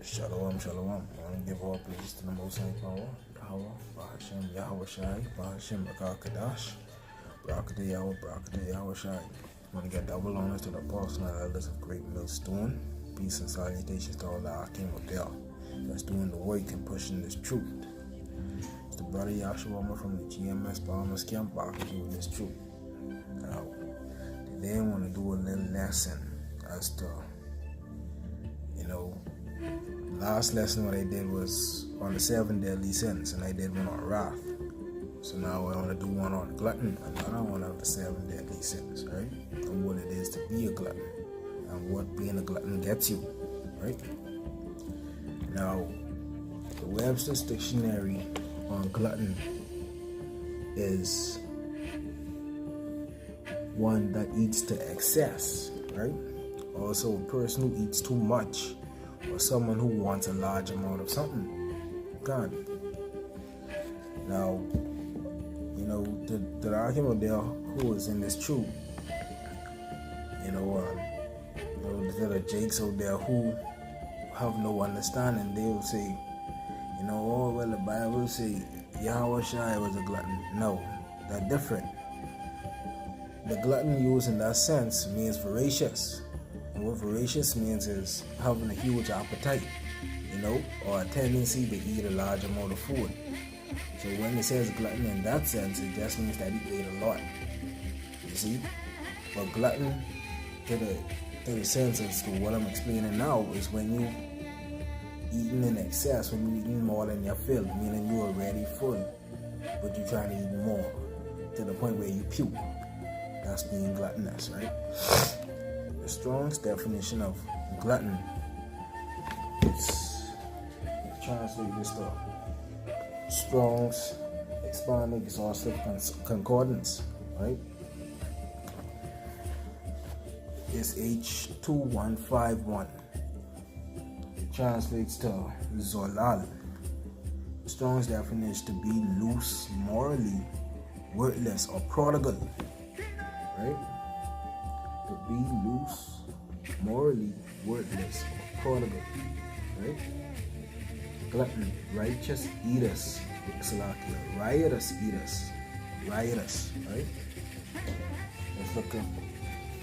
Shalom, shalom. I want to give all praise to the Most High Power, Yahweh, Bahashem, Yahweh Shai, Bahashem, Rakakadash, Barakada Yahweh, Barakada Yahweh Shai. I want to get double honors to the apostles and elders of Great Millstone. Peace and salutations to all the Akim of Del that's doing the work and pushing this truth. It's the brother Yahshua from the GMS Bahamas Camp back with this truth. Now, today I want to do a little lesson as to, last lesson what I did was on the 7 deadly sins, and I did one on wrath. So now I want to do one on glutton, another one of the 7 deadly sins, right? And what it is to be a glutton, and what being a glutton gets you, right? Now, the Webster's Dictionary on glutton is one that eats to excess, right? Also, a person who eats too much, or someone who wants a large amount of something. God. Now, the argument there who is in this truth, there are jakes out there who have no understanding. They will say, the Bible say Yahweh Shai was a glutton. No, they're different. The glutton used in that sense means voracious. And what voracious means is having a huge appetite, or a tendency to eat a large amount of food. So when it says glutton in that sense, it just means that he ate a lot. You see? But glutton, to the sense as to what I'm explaining now, is when you eating in excess, when you eating more than you're filled, meaning you're already full, but you're trying to eat more to the point where you puke. That's being gluttonous, right? The Strong's definition of glutton is translated this to Strong's expanded exhaustive concordance, right? It's H2151. It translates to Zolal. Strong's definition is to be loose, morally worthless, or prodigal, right? To be loose, morally worthless, or prodigal, right? Glutton, righteous eaters, riotous eaters, right? Let's look up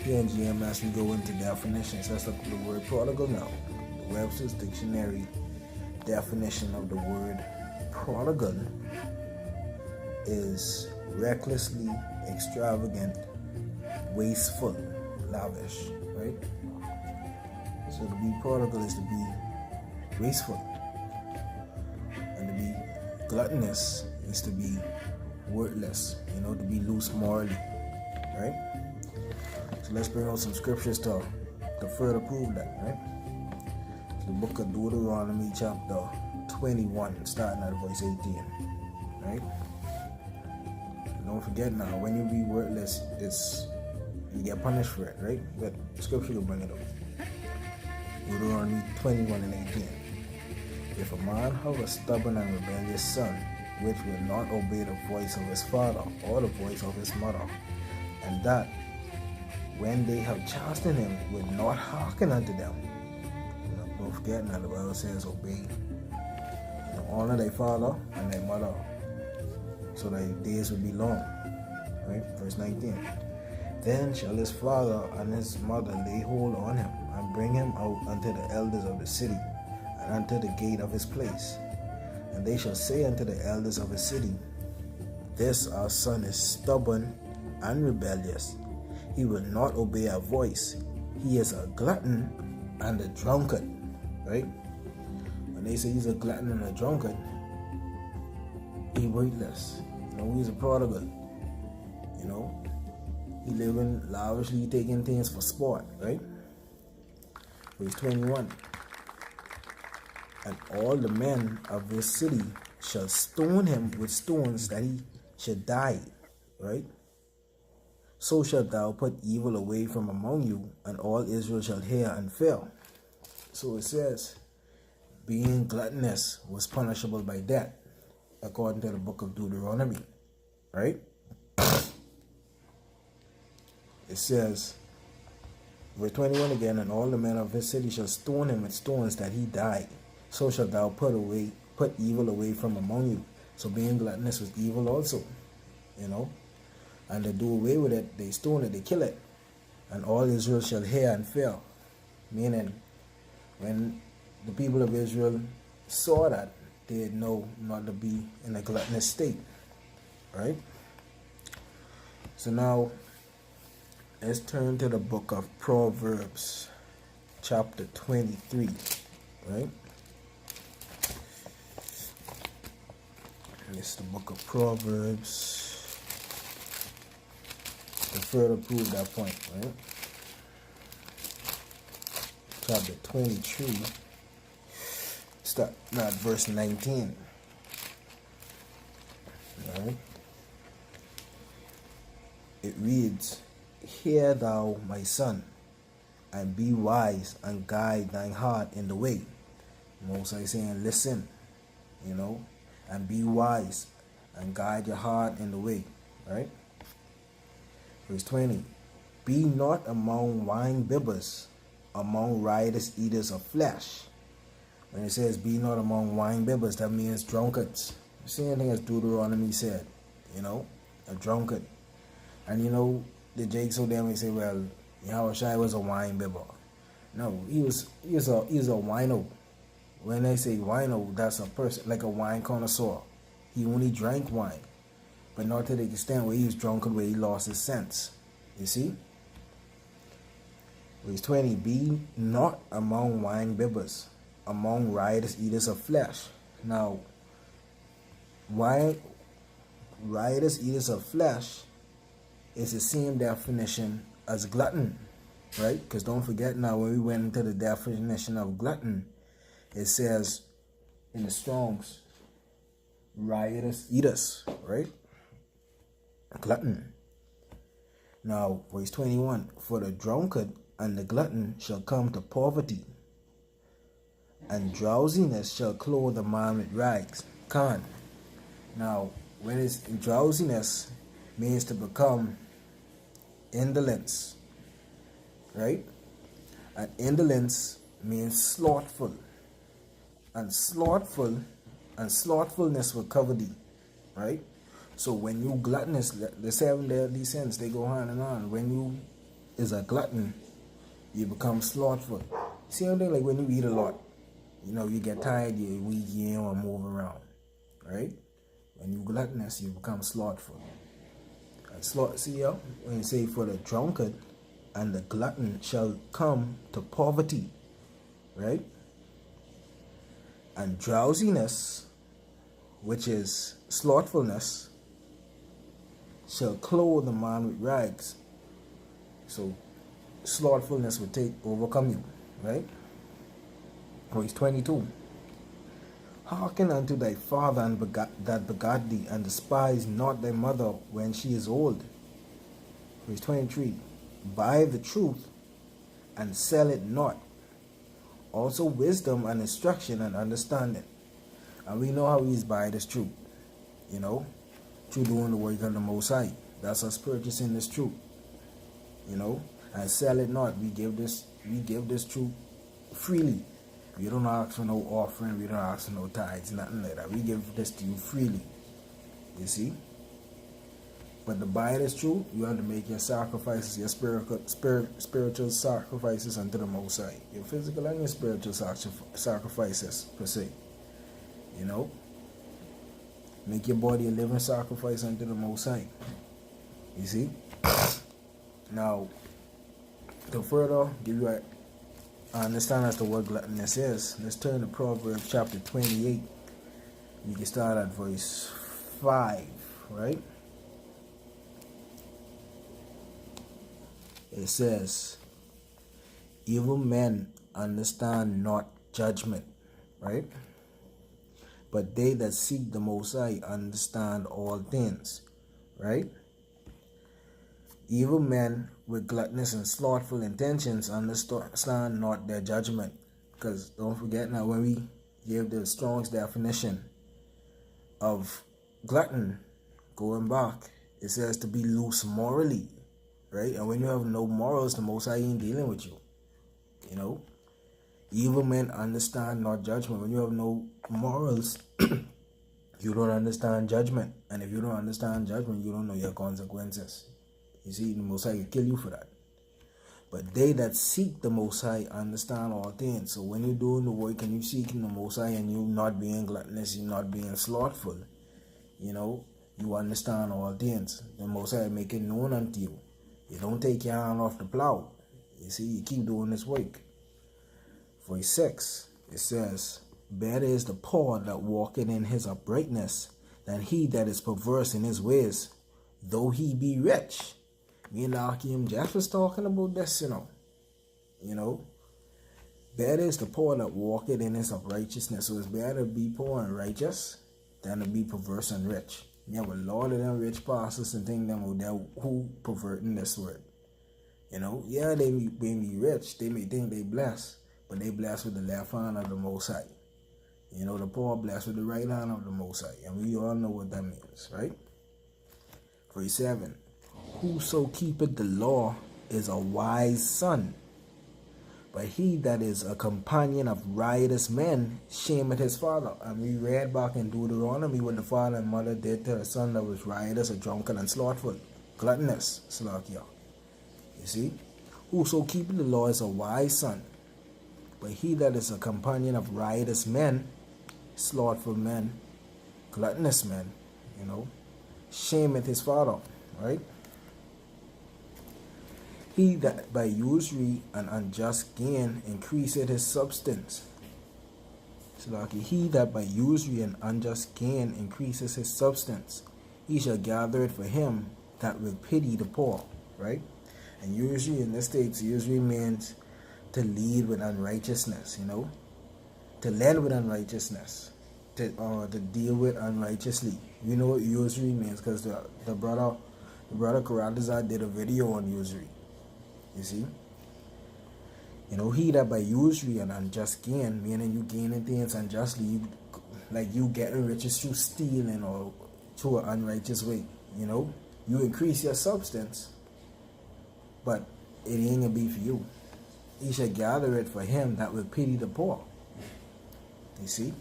here in GMS. We go into definitions. Let's look at the word prodigal now. The Webster's Dictionary definition of the word prodigal is recklessly extravagant, wasteful, lavish, right? So to be prodigal is to be wasteful, and to be gluttonous is to be worthless, to be loose morally, right? So let's bring out some scriptures to further prove that, right? So the book of Deuteronomy chapter 21, starting at verse 18, right? Don't forget now, when you be worthless, you get punished for it, right? But scripture will bring it up. Deuteronomy 21 and 18. If a man have a stubborn and rebellious son, which will not obey the voice of his father or the voice of his mother, and that, when they have chastened him, will not hearken unto them. Don't forget now, the Bible says obey. Honor thy father and thy mother, so thy days will be long. Right? Verse 19. Then shall his father and his mother lay hold on him, and bring him out unto the elders of the city, and unto the gate of his place. And they shall say unto the elders of his city, This our son is stubborn and rebellious. He will not obey our voice. He is a glutton and a drunkard. Right? When they say he's a glutton and a drunkard, he's weightless. He's a prodigal. He living lavishly, taking things for sport, right? Verse 21. And all the men of this city shall stone him with stones, that he should die, right? So shalt thou put evil away from among you, and all Israel shall hear and fear. So it says, being gluttonous was punishable by death, according to the book of Deuteronomy, right? It says, verse 21 again, and all the men of his city shall stone him with stones, that he die. so shalt thou put evil away from among you. So being gluttonous was evil also, you know. And to do away with it, they stone it, they kill it. And all Israel shall hear and fear. Meaning, when the people of Israel saw that, they know not to be in a gluttonous state. Right? So now, let's turn to the book of Proverbs, chapter 23. Right? It's the book of Proverbs to further prove that point, right? Chapter 23, start at verse 19. Right? It reads, Hear thou, my son, and be wise, and guide thine heart in the way. Most I saying, listen, you know, and be wise, and guide your heart in the way, right? Verse 20, Be not among wine bibbers, among riotous eaters of flesh. When it says be not among wine bibbers, that means drunkards. The same thing as Deuteronomy said, you know, a drunkard. And you know, the Jake so damn say, well, Yahushua was a wine bibber. No, he was a wino. When they say wino, that's a person like a wine connoisseur. He only drank wine, but not to the extent where he was drunken, where he lost his sense. You see? Verse 20, Be not among wine bibbers, among riotous eaters of flesh. Now, riotous eaters of flesh is the same definition as glutton, right? Because don't forget now, when we went into the definition of glutton, it says in the Strong's, riotous eaters, right? Glutton. Now, verse 21, For the drunkard and the glutton shall come to poverty, and drowsiness shall clothe a man with rags. Khan. Now, when it's drowsiness, means to become indolence, right? And indolence means slothful, and slothfulness will cover thee, right? So when you gluttonous, the 7 deadly sins, they go hand in hand. When you is a glutton, you become slothful. Same thing like when you eat a lot, you know, you get tired, you're weak, you don't want to move around, right? When you gluttonous, you become slothful. See, when you say, For the drunkard and the glutton shall come to poverty, right? And drowsiness, which is slothfulness, shall clothe the man with rags. So slothfulness will overcome you, right? Verse 22, Hearken unto thy father that begat thee, and despise not thy mother when she is old. Verse 23, Buy the truth and sell it not. Also wisdom and instruction and understanding. And we know how he's buy this truth, you know, through doing the work of the Most High. That's us purchasing this truth, you know, and sell it not. We give this truth freely. We don't ask for no offering, we don't ask for no tithes, nothing like that. We give this to you freely. You see? But to buy this truth, you have to make your sacrifices, your spiritual sacrifices unto the Most High. Your physical and your spiritual sacrifices, per se. You know? Make your body a living sacrifice unto the Most High. You see? Now, to further give you an understanding as to what gluttonous is, let's turn to Proverbs chapter 28. You can start at verse 5, right? It says, Evil men understand not judgment, right? But they that seek the Most High understand all things, right? Evil men with gluttonous and slothful intentions understand not their judgment. Because don't forget now, when we give the Strong's definition of glutton, going back, it says to be loose morally, right? And when you have no morals, the Most High ain't dealing with you. You know, Evil men understand not judgment. When you have no morals, you don't understand judgment. And if you don't understand judgment, you don't know your consequences. You see, the Most High will kill you for that. But they that seek the Most High understand all things. So when you're doing the work and you're seeking the Most High and you're not being gluttonous, you're not being slothful, you understand all things. The Most High make it known unto you. You don't take your hand off the plow. You see, you keep doing this work. Verse 6, it says, better is the poor that walketh in his uprightness than he that is perverse in his ways, though he be rich. Me and Akim Jeff was talking about this, better is the poor that walketh in his uprightness. So it's better to be poor and righteous than to be perverse and rich. You have a lot of them rich pastors and things them out there who perverting this word. Yeah, they may be rich, they may think they blessed, but they blessed with the left hand of the Most High. The poor blessed with the right hand of the Most High. And we all know what that means, right? Verse 7. Whoso keepeth the law is a wise son, but he that is a companion of riotous men shameth his father. And we read back in Deuteronomy what the father and mother did to a son that was riotous or drunken and slothful, gluttonous, Salakia. You see? Whoso keepeth the law is a wise son, but he that is a companion of riotous men, slothful men, gluttonous men, shameth his father, right? He that by usury and unjust gain increaseth his substance. So he that by usury and unjust gain increases his substance, he shall gather it for him that will pity the poor, right? And usury in the States usually means to lead with unrighteousness, to lend with unrighteousness, to deal with unrighteously. You know what usury means, because the brother Karadazar did a video on usury. You see? He that by usury and unjust gain, meaning you gaining things unjustly, you getting riches through stealing or through an unrighteous way, you increase your substance, but it ain't gonna be for you. He shall gather it for him that will pity the poor. You see?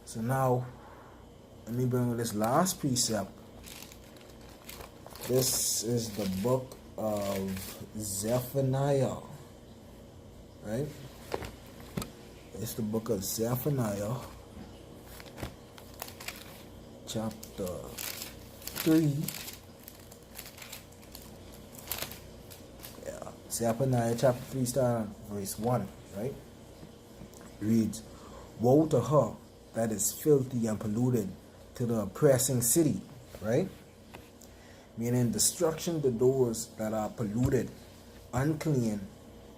So now, let me bring this last precept. This is the book of Zephaniah, right? It's the book of Zephaniah, chapter 3. Zephaniah chapter 3 starting verse 1, right? Reads, woe to her that is filthy and polluted, to the oppressing city, right? Meaning destruction to those that are polluted, unclean,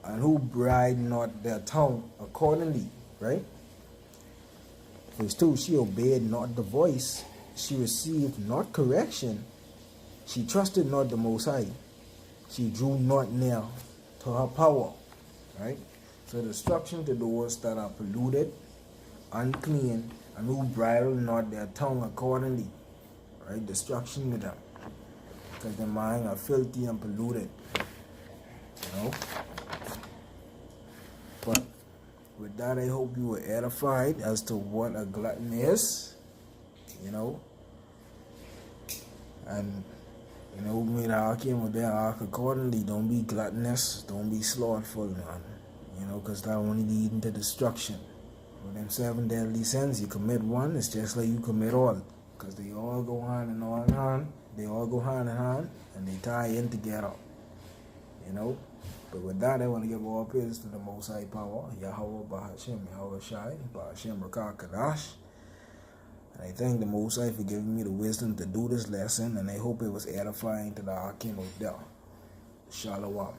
and who bridle not their tongue accordingly, right? Verse 2, she obeyed not the voice, she received not correction, she trusted not the Most High, she drew not near to her power, right? So destruction to those that are polluted, unclean, and who bridle not their tongue accordingly, right? Destruction to them, because their mind are filthy and polluted, But with that, I hope you were edified as to what a glutton is, and me and Hakim with their arc accordingly. Don't be gluttonous, don't be slothful, man. Because that only leads to destruction. With them 7 deadly sins, you commit one, it's just like you commit all. Because they all go hand in hand, they all go hand in hand, and they tie in together. But with that, I want to give all praise to the Most High Power, Yahweh Bahashim, Yahweh Shai, Bahashim Rakah Kadash. And I thank the Most High for giving me the wisdom to do this lesson, and I hope it was edifying to the Hakim of Del. Shalom.